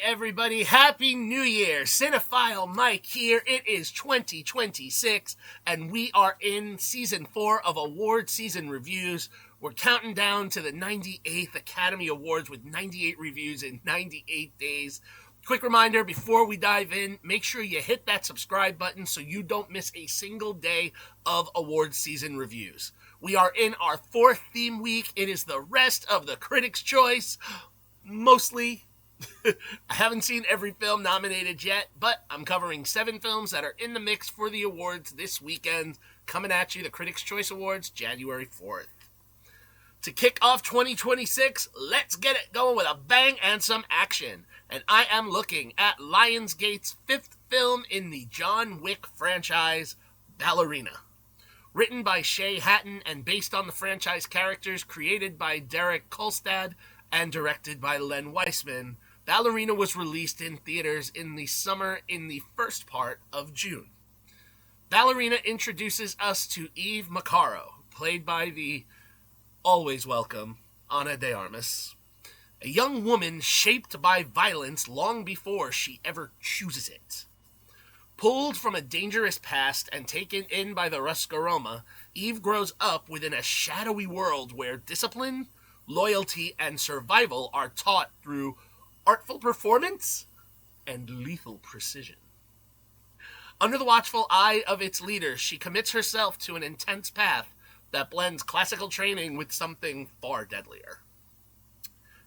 everybody. Happy New Year. Cinephile Mike here. It is 2026, and we are in Season 4 of Award Season Reviews. We're counting down to the 98th Academy Awards with 98 reviews in 98 days. Quick reminder, before we dive in, make sure you hit that subscribe button so you don't miss a single day of Award Season Reviews. We are in our fourth theme week. It is the rest of the Critics' Choice. Mostly. I haven't seen every film nominated yet, but I'm covering 7 films that are in the mix for the awards this weekend. Coming at you, the Critics' Choice Awards, January 4th. To kick off 2026, let's get it going with a bang and some action. And I am looking at Lionsgate's 5th film in the John Wick franchise, Ballerina. Written by Shay Hatton and based on the franchise characters created by Derek Kolstad and directed by Len Weissman, Ballerina was released in theaters in the summer in the first part of June. Ballerina introduces us to Eve Macarro, played by the always welcome Ana de Armas, a young woman shaped by violence long before she ever chooses it. Pulled from a dangerous past and taken in by the Roscaroma, Eve grows up within a shadowy world where discipline, loyalty, and survival are taught through artful performance and lethal precision. Under the watchful eye of its leader, she commits herself to an intense path that blends classical training with something far deadlier.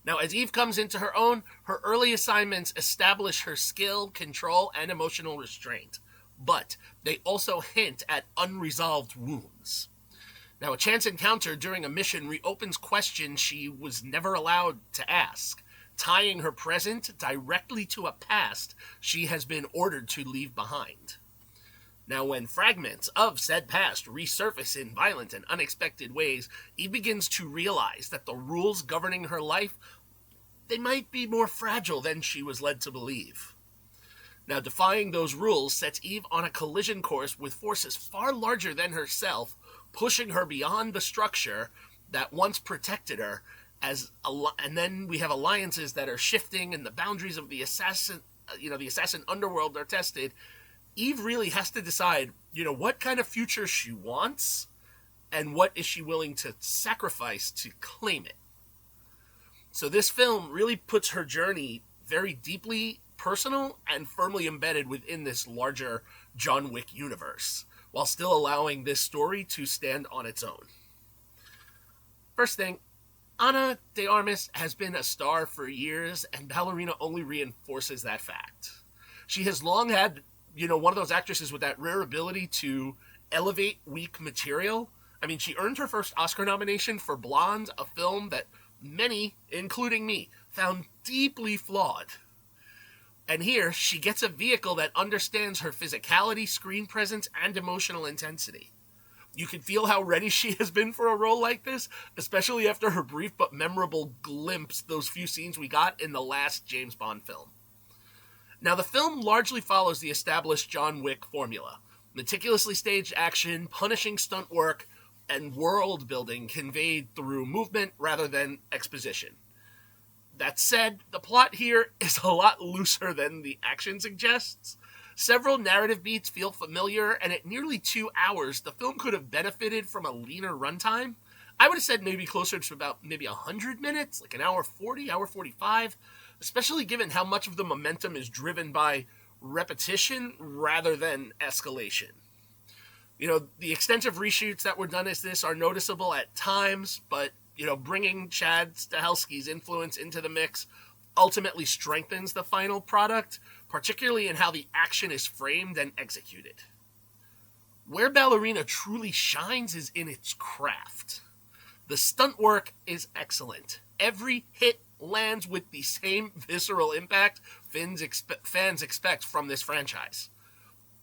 Now, as Eve comes into her own, her early assignments establish her skill, control, and emotional restraint, but they also hint at unresolved wounds. Now, a chance encounter during a mission reopens questions she was never allowed to ask, tying her present directly to a past she has been ordered to leave behind. Now, when fragments of said past resurface in violent and unexpected ways, Eve begins to realize that the rules governing her life, they might be more fragile than she was led to believe. Now, defying those rules sets Eve on a collision course with forces far larger than herself, pushing her beyond the structure that once protected her, and then we have alliances that are shifting and the boundaries of the assassin underworld are tested. Eve really has to decide, what kind of future she wants and what is she willing to sacrifice to claim it. So this film really puts her journey very deeply personal and firmly embedded within this larger John Wick universe, while still allowing this story to stand on its own. First thing, Ana de Armas has been a star for years, and Ballerina only reinforces that fact. She has long had, one of those actresses with that rare ability to elevate weak material. I mean, she earned her first Oscar nomination for Blonde, a film that many, including me, found deeply flawed. And here, she gets a vehicle that understands her physicality, screen presence, and emotional intensity. You can feel how ready she has been for a role like this, especially after her brief but memorable glimpse, those few scenes we got in the last James Bond film. Now, the film largely follows the established John Wick formula. Meticulously staged action, punishing stunt work, and world building conveyed through movement rather than exposition. That said, the plot here is a lot looser than the action suggests. Several narrative beats feel familiar, and at nearly 2 hours, the film could have benefited from a leaner runtime. I would have said maybe closer to about 100 minutes, like an hour 40, hour 45, especially given how much of the momentum is driven by repetition rather than escalation. The extensive reshoots that were done as this are noticeable at times, but, bringing Chad Stahelski's influence into the mix ultimately strengthens the final product, particularly in how the action is framed and executed. Where Ballerina truly shines is in its craft. The stunt work is excellent. Every hit lands with the same visceral impact fans expect from this franchise.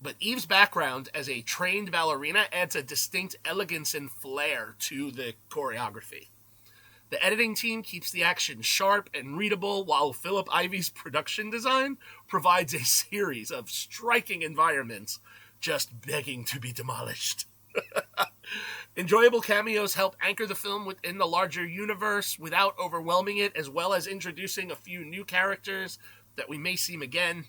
But Eve's background as a trained ballerina adds a distinct elegance and flair to the choreography. The editing team keeps the action sharp and readable, while Philip Ivey's production design provides a series of striking environments just begging to be demolished. Enjoyable cameos help anchor the film within the larger universe without overwhelming it, as well as introducing a few new characters that we may see him again.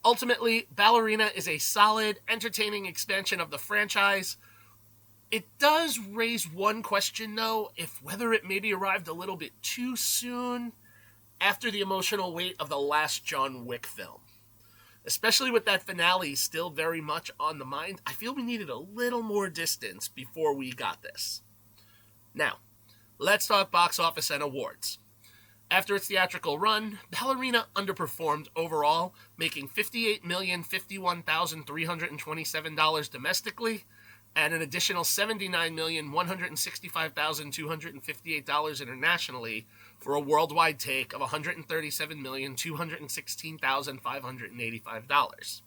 Ultimately, Ballerina is a solid, entertaining expansion of the franchise. It does raise one question, though, if whether it maybe arrived a little bit too soon after the emotional weight of the last John Wick film. Especially with that finale still very much on the mind, I feel we needed a little more distance before we got this. Now, let's talk box office and awards. After its theatrical run, Ballerina underperformed overall, making $58,051,327 domestically and an additional $79,165,258 internationally for a worldwide take of $137,216,585.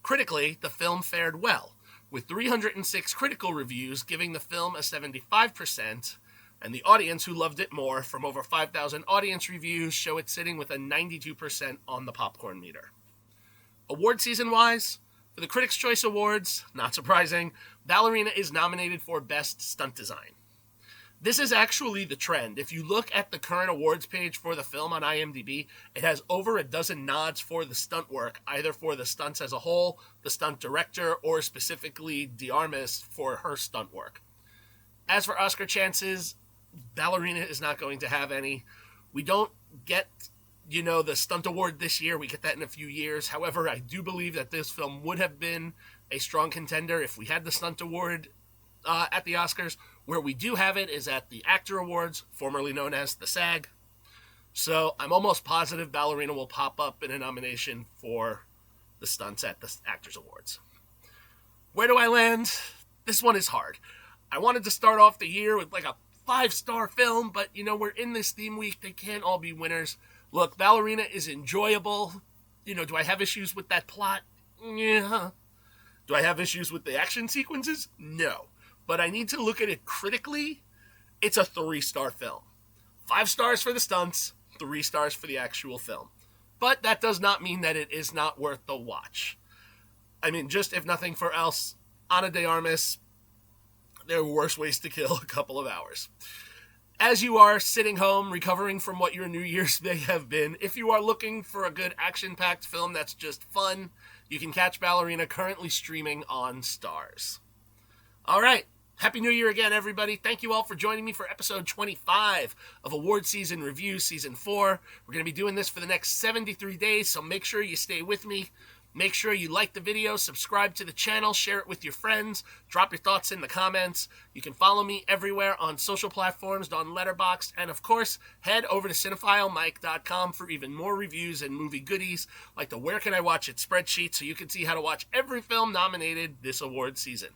Critically, the film fared well, with 306 critical reviews giving the film a 75%, and the audience who loved it more, from over 5,000 audience reviews, show it sitting with a 92% on the popcorn meter. Award season-wise, for the Critics' Choice Awards, not surprising, Ballerina is nominated for Best Stunt Design. This is actually the trend. If you look at the current awards page for the film on IMDb, it has over a dozen nods for the stunt work, either for the stunts as a whole, the stunt director, or specifically Armas for her stunt work. As for Oscar chances, Ballerina is not going to have any. We don't get, the stunt award this year. We get that in a few years. However, I do believe that this film would have been a strong contender if we had the stunt award at the Oscars. Where we do have it is at the Actor Awards, formerly known as the SAG. So I'm almost positive Ballerina will pop up in a nomination for the stunts at the Actors Awards. Where do I land? This one is hard. I wanted to start off the year with like a 5-star film, but we're in this theme week. They can't all be winners. Look, Ballerina is enjoyable. Do I have issues with that plot? Yeah. Do I have issues with the action sequences? No. But I need to look at it critically. It's a 3-star film. 5 stars for the stunts, 3 stars for the actual film. But that does not mean that it is not worth the watch. I mean, just if nothing for else, Ana de Armas, there are worse ways to kill a couple of hours. As you are sitting home, recovering from what your New Year's may have been, if you are looking for a good action-packed film that's just fun, you can catch Ballerina currently streaming on Stars. All right. Happy New Year again, everybody. Thank you all for joining me for episode 25 of Award Season Review Season 4. We're going to be doing this for the next 73 days, so make sure you stay with me. Make sure you like the video, subscribe to the channel, share it with your friends, drop your thoughts in the comments. You can follow me everywhere on social platforms, on Letterboxd, and of course, head over to cinephilemike.com for even more reviews and movie goodies, like the Where Can I Watch It spreadsheet, so you can see how to watch every film nominated this award season.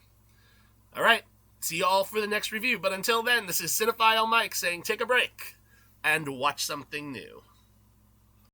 All right, see you all for the next review, but until then, this is Cinephile Mike saying take a break and watch something new.